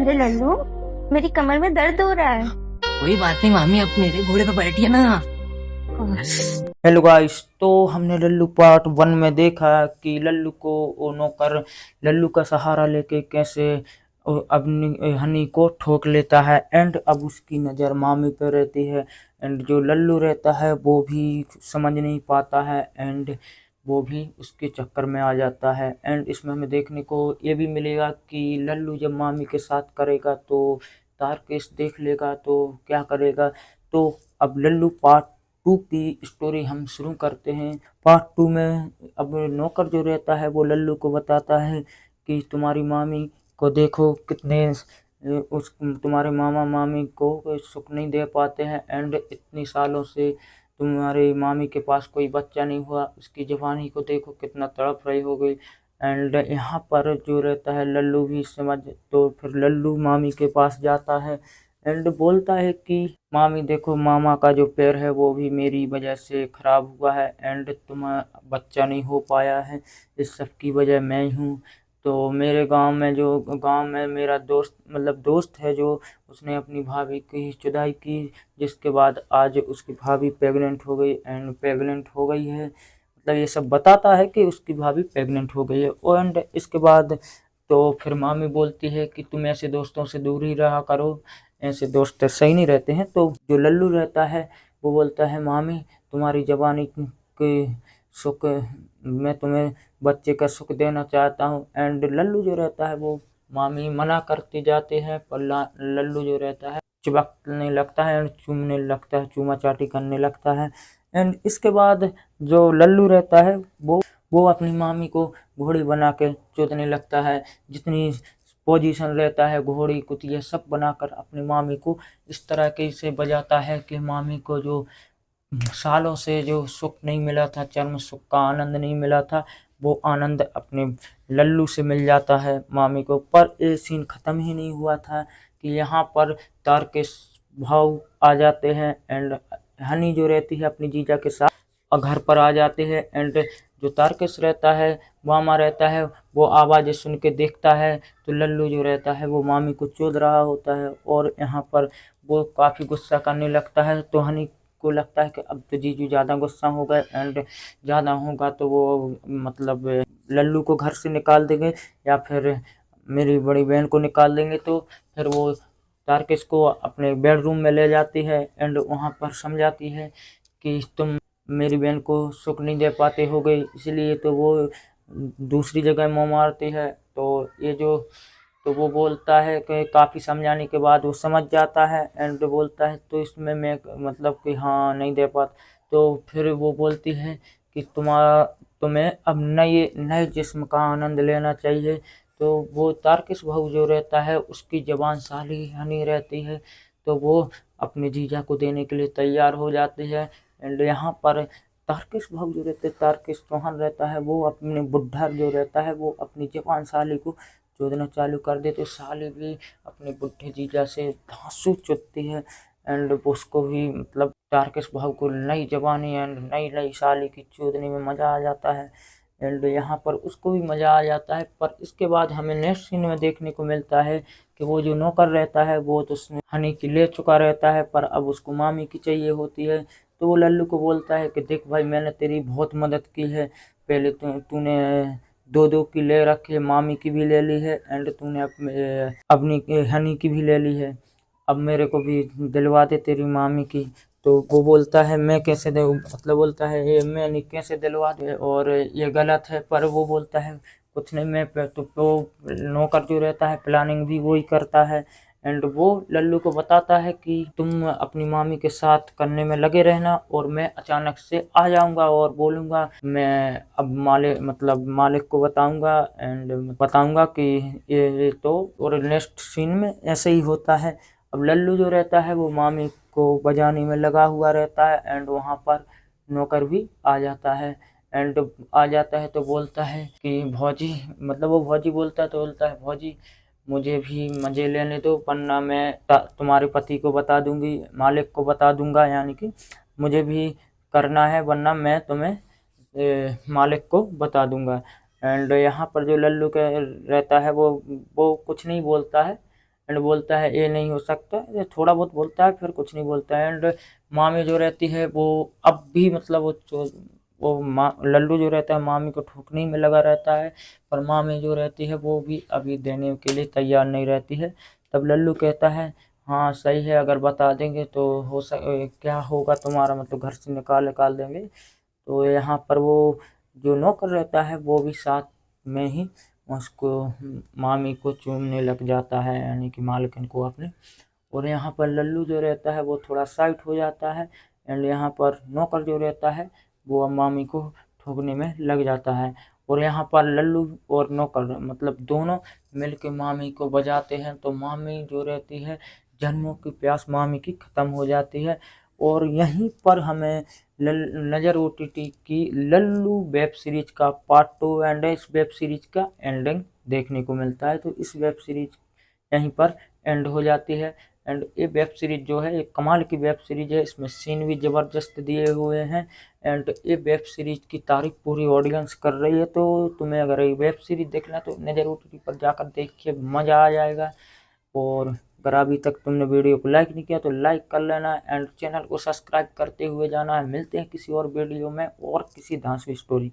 अरे लल्लू, मेरी कमर में दर्द हो रहा है। कोई बात नहीं मामी, अब मेरे घोड़े पे बैठिए ना। हेलो गाइस, तो हमने लल्लू पार्ट 1 में देखा कि लल्लू को वो नौकर लल्लू का सहारा लेके कैसे अपनी हनी को ठोक लेता है। एंड अब उसकी नज़र मामी पे रहती है। एंड जो लल्लू रहता है वो भी समझ नहीं पाता है एंड वो भी उसके चक्कर में आ जाता है। एंड इसमें हमें देखने को ये भी मिलेगा कि लल्लू जब मामी के साथ करेगा तो तारकेश देख लेगा तो क्या करेगा। तो अब लल्लू पार्ट 2 की स्टोरी हम शुरू करते हैं। पार्ट 2 में अब नौकर जो रहता है वो लल्लू को बताता है कि तुम्हारी मामी को देखो कितने उस तुम्हारे मामा मामी को सुख नहीं दे पाते हैं। एंड इतनी सालों से तुम्हारी मामी के पास कोई बच्चा नहीं हुआ, उसकी जवानी को देखो कितना तड़प रही हो गई। एंड यहाँ पर जो रहता है लल्लू भी समझ, तो फिर लल्लू मामी के पास जाता है एंड बोलता है कि मामी देखो, मामा का जो पैर है वो भी मेरी वजह से खराब हुआ है एंड तुम्हारा बच्चा नहीं हो पाया है, इस सब की वजह मैं ही हूँ। तो मेरे गांव में मेरा दोस्त है जो उसने अपनी भाभी की जुदाई की, जिसके बाद आज उसकी भाभी प्रेग्नेंट हो गई है। मतलब ये सब बताता है कि उसकी भाभी प्रेग्नेंट हो गई है। एंड इसके बाद तो फिर मामी बोलती है कि तुम ऐसे दोस्तों से दूर ही रहा करो, ऐसे दोस्त सही नहीं रहते हैं। तो जो लल्लू रहता है वो बोलता है मामी तुम्हारी जवानी के सुख, मैं तुम्हें बच्चे का सुख देना चाहता हूँ। एंड लल्लू जो रहता है वो मामी मना करते जाते हैं पर लल्लू जो रहता है चिपकने लगता है एंड चूमने लगता है, चूमा चाटी करने लगता है। एंड इसके बाद जो लल्लू रहता है वो अपनी मामी को घोड़ी बना के चोदने लगता है। जितनी पोजीशन रहता है घोड़ी कुतिया सब बनाकर अपनी मामी को इस तरह के से बजाता है कि मामी को जो सालों से जो सुख नहीं मिला था, चर्म सुख का आनंद नहीं मिला था, वो आनंद अपने लल्लू से मिल जाता है मामी को। पर ये सीन ख़त्म ही नहीं हुआ था कि यहाँ पर तारकेश भाव आ जाते हैं एंड हनी जो रहती है अपनी जीजा के साथ घर पर आ जाते हैं। एंड जो तारकेश रहता है, मामा रहता है, वो आवाज़ें सुन के देखता है तो लल्लू जो रहता है वो मामी को चोद रहा होता है और यहाँ पर वो काफ़ी गुस्सा करने लगता है। तो हनी को लगता है कि अब तो जीजू ज़्यादा गुस्सा हो गए एंड ज़्यादा होगा तो वो मतलब लल्लू को घर से निकाल देंगे या फिर मेरी बड़ी बहन को निकाल देंगे। तो फिर वो तारकेश को अपने बेडरूम में ले जाती है एंड वहाँ पर समझाती है कि तुम मेरी बहन को सुख नहीं दे पाते हो गई, इसलिए तो वो दूसरी जगह मुँह मारती है। तो वो बोलता है कि काफ़ी समझाने के बाद वो समझ जाता है एंड बोलता है तो इसमें मैं मतलब कि हाँ नहीं दे पाता। तो फिर वो बोलती है कि तुम्हें अब नए जिस्म का आनंद लेना चाहिए। तो वो तारकेश भाऊ जो रहता है उसकी जबान साली हनी रहती है, तो वो अपने जीजा को देने के लिए तैयार हो जाती है। एंड यहाँ पर तारकेश भाऊ जो रहते हैं, तारकेश चौहान रहता है, वो अपने बुढ़ा जो रहता है वो अपनी जवान साली को चोदना चालू कर दे। तो साली भी अपने बुढ़े जीजा से धांसू चुदती है एंड उसको भी मतलब तारकेश भाऊ को नई जवानी एंड नई साली की चोदने में मज़ा आ जाता है एंड यहाँ पर उसको भी मज़ा आ जाता है। पर इसके बाद हमें नेक्स्ट सीन में देखने को मिलता है कि वो जो नौकर रहता है वो तो उसने हनी की ले चुका रहता है पर अब उसको मामी की चाहिए होती है। तो वो लल्लू को बोलता है कि देख भाई, मैंने तेरी बहुत मदद की है, पहले तूने दो की ले रखी है, मामी की भी ले ली है एंड तूने अपनी हनी की भी ले ली है, अब मेरे को भी दिलवा दे तेरी मामी की। तो वो बोलता है मैं कैसे दे, मतलब बोलता है ये मैं नहीं कैसे दिलवा दे और ये गलत है। पर वो बोलता है कुछ नहीं, मैं तो नौकर जो रहता है प्लानिंग भी वही करता है एंड वो लल्लू को बताता है कि तुम अपनी मामी के साथ करने में लगे रहना और मैं अचानक से आ जाऊंगा और बोलूंगा मैं अब मालिक को बताऊंगा एंड बताऊंगा कि ये तो। और नेक्स्ट सीन में ऐसे ही होता है। अब लल्लू जो रहता है वो मामी को बजाने में लगा हुआ रहता है एंड वहाँ पर नौकर भी आ जाता है तो बोलता है कि भौजी, मतलब वो भौजी बोलता है तो बोलता है भौजी मुझे भी मज़े लेने दो, वरना मैं तुम्हारे पति को बता दूंगी, मालिक को बता दूंगा, यानी कि मुझे भी करना है वरना मैं तुम्हें मालिक को बता दूंगा। एंड यहाँ पर जो लल्लू का रहता है वो कुछ नहीं बोलता है एंड बोलता है ये नहीं हो सकता, ये थोड़ा बहुत बोलता है फिर कुछ नहीं बोलता है। एंड मामी जो रहती है वो अब भी मतलब वो लल्लू जो रहता है मामी को ठोकने में लगा रहता है, पर मामी जो रहती है वो भी अभी देने के लिए तैयार नहीं रहती है। तब लल्लू कहता है हाँ सही है, अगर बता देंगे तो क्या होगा तुम्हारा, मतलब घर से निकाल देंगे। तो यहाँ पर वो जो नौकर रहता है वो भी साथ में ही उसको मामी को चूमने लग जाता है, यानी कि मालकिन को अपने। और यहाँ पर लल्लू जो रहता है वो थोड़ा साइड हो जाता है। एंड यहाँ पर नौकर जो रहता है वो मामी को ठोकने में लग जाता है। और यहाँ पर लल्लू और नौकर मतलब दोनों मिलके मामी को बजाते हैं, तो मामी जो रहती है जन्मों की प्यास मामी की ख़त्म हो जाती है। और यहीं पर हमें नज़र OTT की लल्लू वेब सीरीज का पार्ट 2 एंड इस वेब सीरीज का एंडिंग देखने को मिलता है। तो इस वेब सीरीज यहीं पर एंड हो जाती है। एंड ये वेब सीरीज जो है एक कमाल की वेब सीरीज है, इसमें सीन भी ज़बरदस्त दिए हुए हैं। एंड ये वेब सीरीज की तारीफ पूरी ऑडियंस कर रही है। तो तुम्हें अगर ये वेब सीरीज देखना तो नज़र OTT पर जाकर देखिए, मज़ा आ जाएगा। और अगर अभी तक तुमने वीडियो को लाइक नहीं किया तो लाइक कर लेना एंड चैनल को सब्सक्राइब करते हुए जाना है। मिलते हैं किसी और वीडियो में और किसी धांसू स्टोरी।